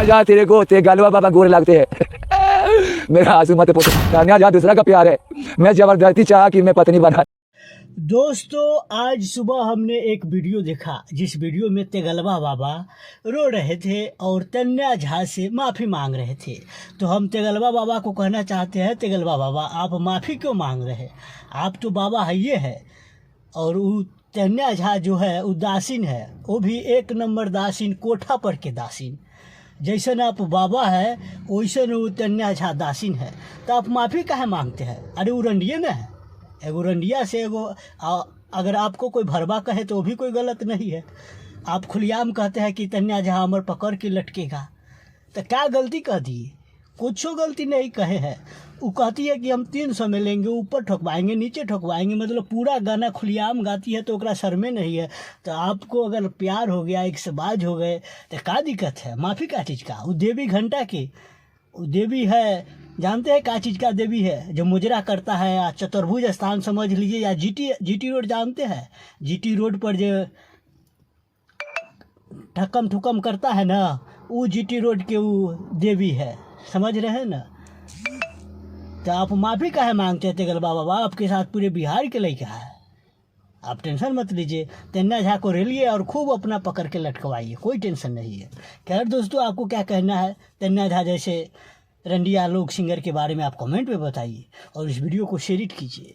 जा तेरे को ते गलवा बाबा गोरे लगते हैं मेरा आंसू मत पोछ तान्या जा दूसरा का प्यार है मैं जबरदस्ती चाहा कि मैं पत्नी बना। दोस्तों आज सुबह हमने एक वीडियो देखा जिस वीडियो में तेगलवा बाबा रो रहे थे और तन्या झा से माफ़ी मांग रहे थे। तो हम तेगलवा बाबा को कहना चाहते हैं, तेगलवा बाबा आप माफ़ी क्यों मांग रहे हैं? आप तो बाबा है ये है और वो तन्या झा जो है उदासीन है, वो भी एक नंबर दासीन, कोठा पर के दासीन। जैसे आप बाबा है वैसे वो तन्या झा दासीन है, तो आप माफ़ी काहे मांगते हैं? अरे वो रंडिये में है, एगो रंडिया से एगो अगर आपको कोई भरवा कहे तो वो भी कोई गलत नहीं है। आप खुलियाम कहते हैं कि तन्या जहाँ अमर पकड़ के लटकेगा, तो क्या गलती कह दी? कुछ गलती नहीं कहे है। वो कहती है कि हम 300 में लेंगे, ऊपर ठोकवाएंगे नीचे ठोकवाएंगे, मतलब पूरा गाना खुलियाम गाती है तो ओकरा सर में नहीं है। तो आपको अगर प्यार हो गया, एक से बाज हो गए, तो क्या दिक्कत है? माफ़ी क्या चीज़ का? वो देवी घंटा की वो देवी है, जानते हैं क्या चीज़ का देवी है? जो मुजरा करता है, या चतुर्भुज स्थान समझ लीजिए, या जीटी रोड जानते हैं? जीटी रोड पर जो ठक्कम ठुकम करता है ना, वो जीटी रोड के वो देवी है, समझ रहे हैं ना? तो आप माफ़ी काहे मांगते हैं? तेगलवा बाबा आपके साथ पूरे बिहार के लड़का है, आप टेंशन मत लीजिए। तन्या झा को रेलिए और खूब अपना पकड़ के लटकवाइए, कोई टेंशन नहीं है। खैर दोस्तों, आपको क्या कहना है तन्या झा जैसे रंडिया लोक सिंगर के बारे में आप कमेंट में बताइए और इस वीडियो को शेयर कीजिए।